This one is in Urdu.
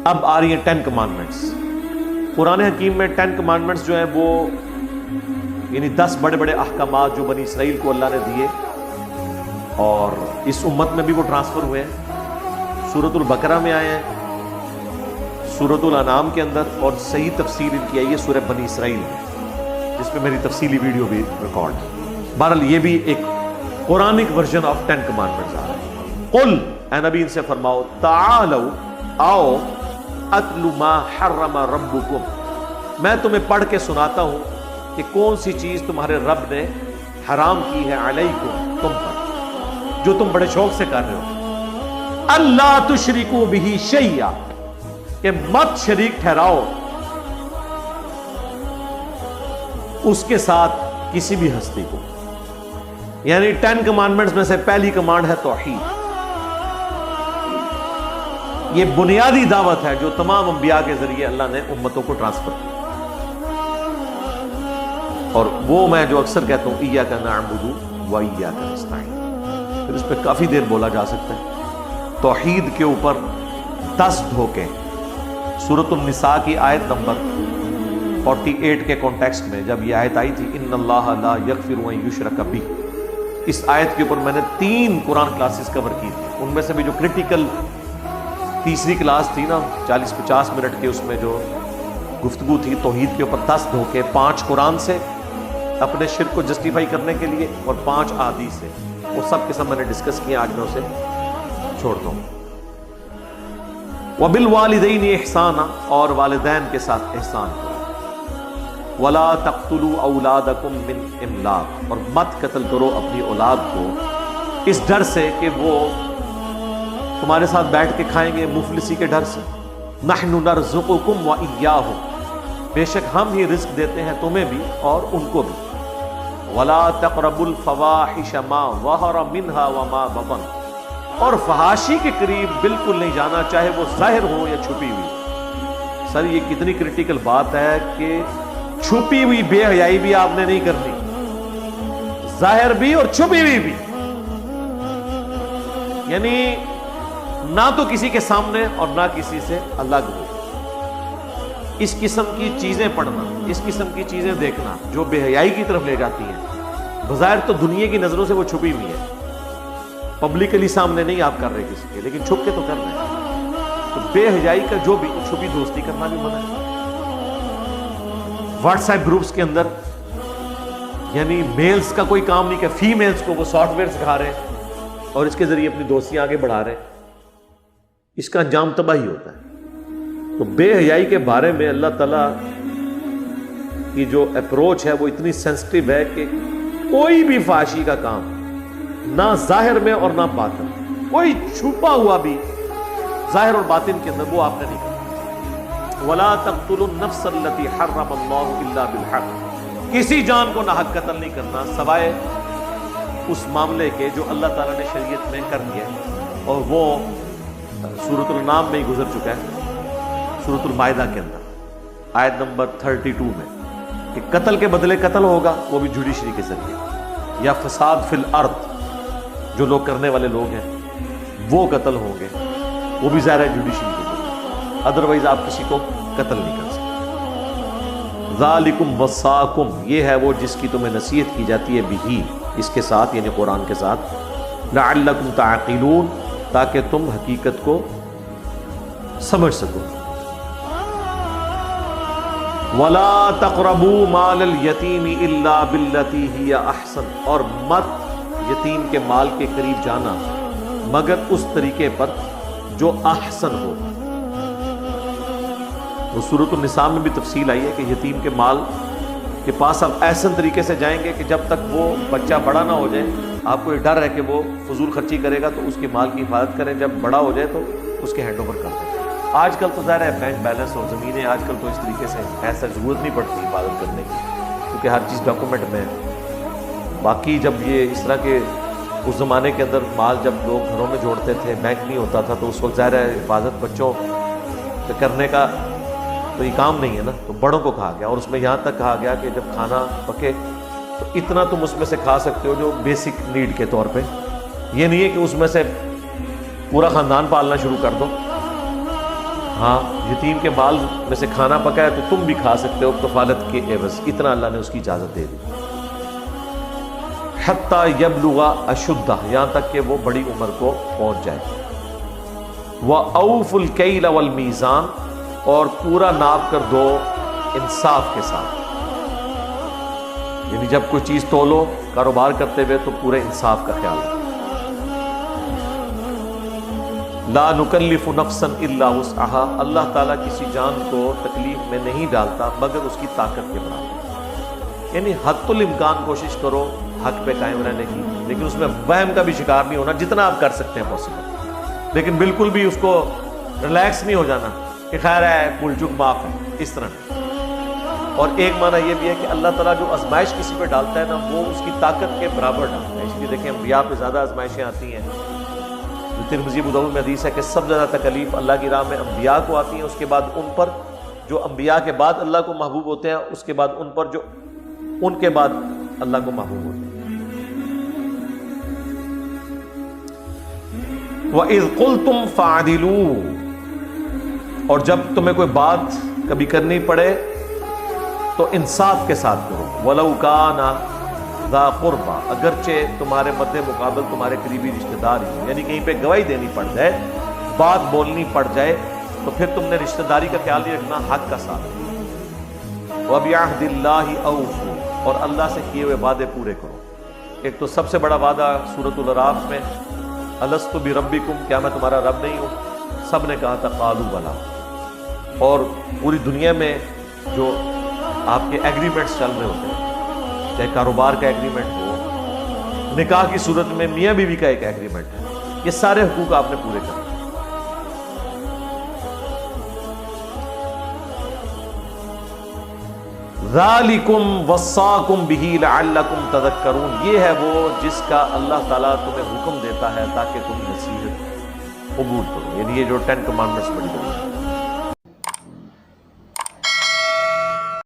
اب آ رہی ہیں 10 کمانڈمنٹس. قرآن حکیم میں 10 کمانڈمنٹس جو ہیں وہ یعنی 10 بڑے بڑے احکامات جو بنی اسرائیل کو اللہ نے دیے اور اس امت میں بھی وہ ٹرانسفر ہوئے ہیں. سورۃ البقرہ میں آئے ہیں, سورۃ الانعام کے اندر, اور صحیح تفسیر ان کی آئی ہے سورہ بنی اسرائیل میں, جس میں میری تفصیلی ویڈیو بھی ریکارڈ ہے. بہرحال یہ بھی ایک قرآنک ورژن آف 10 کمانڈمنٹس آ رہا ہے. قل, اے نبی ان سے فرماؤ, تعالوا, آؤ, اتل ما حرم ربکم, میں تمہیں پڑھ کے سناتا ہوں کہ کون سی چیز تمہارے رب نے حرام کی ہے علیکم, تم پر, جو تم بڑے شوق سے کر رہے ہو. اللہ تشرکوا بہ شیئا, کہ مت شریک ٹھہراؤ اس کے ساتھ کسی بھی ہستی کو. یعنی 10 کمانڈمنٹس میں سے پہلی کمانڈ ہے توحید. یہ بنیادی دعوت ہے جو تمام انبیاء کے ذریعے اللہ نے امتوں کو ٹرانسفر کی. اور وہ میں جو اکثر کہتا ہوں, ایاک نعبد و ایاک نستعین, پھر اس پہ کافی دیر بولا جا سکتا ہے. توحید کے اوپر 10 دھوکے. سورۃ النساء کی آیت نمبر 48 کے کانٹیکسٹ میں جب یہ آیت آئی تھی, ان اللہ لا یغفر ان یشرک بہ, اس آیت کے اوپر میں نے 3 قرآن کلاسز کور کی تھی. ان میں سے بھی جو کریٹیکل تیسری کلاس تھی نا 40-50 منٹ کے, اس میں جو گفتگو تھی توحید کے اوپر 10 دھوکے, 5 قرآن سے اپنے شرک کو جسٹیفائی کرنے کے لیے اور 5 احادیث سے, وہ سب کے سب میں نے ڈسکس کیا. آج میں اسے چھوڑتا ہوں. وبالوالدین احسانا, اور والدین کے ساتھ احسان کرو. ولا تقتلوا اولادکم من املاق, اور مت قتل کرو اپنی اولاد کو اس ڈر سے کہ وہ تمہارے ساتھ بیٹھ کے کھائیں گے, مفلسی کے ڈر سے. نحن نرزقکم وإیاہم, بے شک ہم ہی رزق دیتے ہیں تمہیں بھی اور ان کو بھی. ولا تقربوا الفواحش ما ظہر منها وما بطن, اور فحاشی کے قریب بالکل نہیں جانا, چاہے وہ ظاہر ہو یا چھپی ہوئی. سر یہ کتنی کریٹیکل بات ہے کہ چھپی ہوئی بے حیائی بھی آپ نے نہیں کرنی, ظاہر بھی اور چھپی ہوئی بھی. یعنی نہ تو کسی کے سامنے اور نہ کسی سے الگ ہو. اس قسم کی چیزیں پڑھنا, اس قسم کی چیزیں دیکھنا جو بے حیائی کی طرف لے جاتی ہیں, بظاہر تو دنیا کی نظروں سے وہ چھپی ہوئی ہے, پبلکلی سامنے نہیں آپ کر رہے کسی کے, لیکن چھپ کے تو کر رہے ہیں. تو بے حیائی کا جو بھی چھپی دوستی کرنا بھی منع ہے. واٹس ایپ گروپس کے اندر یعنی میلز کا کوئی کام نہیں کہ فیمیلز کو وہ سافٹ ویئر سکھا رہے ہیں اور اس کے ذریعے اپنی دوستی آگے بڑھا رہے ہیں. اس کا انجام تباہی ہوتا ہے. تو بے حیائی کے بارے میں اللہ تعالیٰ کی جو اپروچ ہے وہ اتنی سینسٹیو ہے کہ کوئی بھی فحاشی کا کام نہ ظاہر میں اور نہ باطن, کوئی چھپا ہوا بھی ظاہر اور باطن کے اندر وہ آپ نے نہیں کرنا. ولا تقتلوا النفس التي حرم الله الا بالحق, کسی جان کو ناحق قتل نہیں کرنا سوائے اس معاملے کے جو اللہ تعالیٰ نے شریعت میں کر دیا ہے, اور وہ سورۃ الانعام میں ہی گزر چکا ہے, سورۃ المائدہ کے اندر آیت نمبر 32 میں, کہ قتل کے بدلے قتل ہوگا, وہ بھی جوڈیشری کے ذریعے, یا فساد فی الارض جو لوگ کرنے والے لوگ ہیں وہ قتل ہوں گے, وہ بھی ظاہر ہے جوڈیشری کے ذریعے, ادروائز آپ کسی کو قتل نہیں کر سکتے. ذالکم وصاکم, یہ ہے وہ جس کی تمہیں نصیحت کی جاتی ہے, بھی اس کے ساتھ یعنی قرآن کے ساتھ, لعلکم تعقلون, تاکہ تم حقیقت کو سمجھ سکو. ولا تقربوا مال الیتیم الا باللتی ہی احسن, اور مت یتیم کے مال کے قریب جانا مگر اس طریقے پر جو احسن ہو. وہ سورۃ النساء میں بھی تفصیل آئی ہے کہ یتیم کے مال کے پاس آپ احسن طریقے سے جائیں گے کہ جب تک وہ بچہ بڑا نہ ہو جائے, آپ کو یہ ڈر ہے کہ وہ فضول خرچی کرے گا تو اس کے مال کی حفاظت کریں, جب بڑا ہو جائے تو اس کے ہینڈ اوور کر دیں. آج کل تو ظاہر ہے بینک بیلنس اور زمینیں آج کل تو اس طریقے سے ایسا ضرورت نہیں پڑتی حفاظت کرنے کی, کیونکہ ہر چیز ڈاکومنٹ میں ہے. باقی جب یہ اس طرح کے اس زمانے کے اندر مال جب لوگ گھروں میں جوڑتے تھے, بینک نہیں ہوتا تھا, تو اس وقت ظاہر ہے حفاظت بچوں کرنے کا تو یہ کام نہیں ہے نا, تو بڑوں کو کہا گیا. اور اس میں یہاں تک کہا گیا کہ جب کھانا پکے تو اتنا تم اس میں سے کھا سکتے ہو جو بیسک نیڈ کے طور پہ, یہ نہیں ہے کہ اس میں سے پورا خاندان پالنا شروع کر دو. ہاں یتیم کے مال میں سے کھانا پکایا تو تم بھی کھا سکتے ہو کفالت کے عوض، اتنا اللہ نے اس کی اجازت دے دی. حتی یبلغ اشدہ، یہاں تک کہ وہ بڑی عمر کو پہنچ جائے. وَأَوْفُوا الْكَيْلَ وَالْمِيزَانَ، اور پورا ناپ کر دو انصاف کے ساتھ. یعنی جب کوئی چیز تولو کاروبار کرتے ہوئے تو پورے انصاف کا خیال رکھو. لا نکلف نفسا الا وسعها، اللہ تعالیٰ کسی جان کو تکلیف میں نہیں ڈالتا مگر اس کی طاقت کے برابر. یعنی حد الامکان کوشش کرو حق پہ قائم رہنے کی، لیکن اس میں وہم کا بھی شکار نہیں ہونا، جتنا آپ کر سکتے ہیں پاسبل، لیکن بالکل بھی اس کو ریلیکس نہیں ہو جانا کہ خیر ہے بھول چک معاف ہے، اس طرح نہیں. اور ایک معنی یہ بھی ہے کہ اللہ تعالیٰ جو آزمائش کسی پہ ڈالتا ہے نا وہ اس کی طاقت کے برابر ڈالتا ہے. اس لیے دیکھیں انبیاء پہ زیادہ آزمائشیں آتی ہیں. جو ترمذی ابو داؤد میں حدیث ہے کہ سب سے زیادہ تکلیف اللہ کی راہ میں انبیاء کو آتی ہیں، اس کے بعد ان پر جو انبیاء کے بعد اللہ کو محبوب ہوتے ہیں، اس کے بعد ان پر جو ان کے بعد اللہ کو محبوب ہوتے ہیں. وَإِذْ قُلْتُمْ فَعْدِلُوا، اور جب تمہیں کوئی بات کبھی کرنی پڑے تو انصاف کے ساتھ کرو. وَلَوْ كَانَ ذَا قُرْبَى، اگرچہ تمہارے مد مقابل تمہارے قریبی رشتہ دار ہی، یعنی کہیں پہ گواہی دینی پڑ جائے، بات بولنی پڑ جائے، تو پھر تم نے رشتہ داری کا خیال نہیں رکھنا، حق کا ساتھ. وَبِعَهْدِ اللَّهِ أَوْفُوا، اور اللہ سے کیے ہوئے وعدے پورے کرو. ایک تو سب سے بڑا وعدہ سورۃ الاعراف میں الست بربکم، کیا میں تمہارا رب نہیں ہوں؟ سب نے کہا تھا قالوا بلا. اور پوری دنیا میں جو آپ کے ایگریمنٹس چل رہے ہوتے ہیں، چاہے کاروبار کا ایگریمنٹ ہو، نکاح کی صورت میں میاں بیوی کا ایک ایگریمنٹ ہے، یہ سارے حقوق آپ نے پورے کرنے. ذالکم وصاکم بہ لعلکم تذکرون، یہ ہے وہ جس کا اللہ تعالیٰ تمہیں حکم دیتا ہے تاکہ تم نصیحت قبول کرو. یعنی یہ جو 10 کمانڈمنٹس بڑی بڑی ہیں.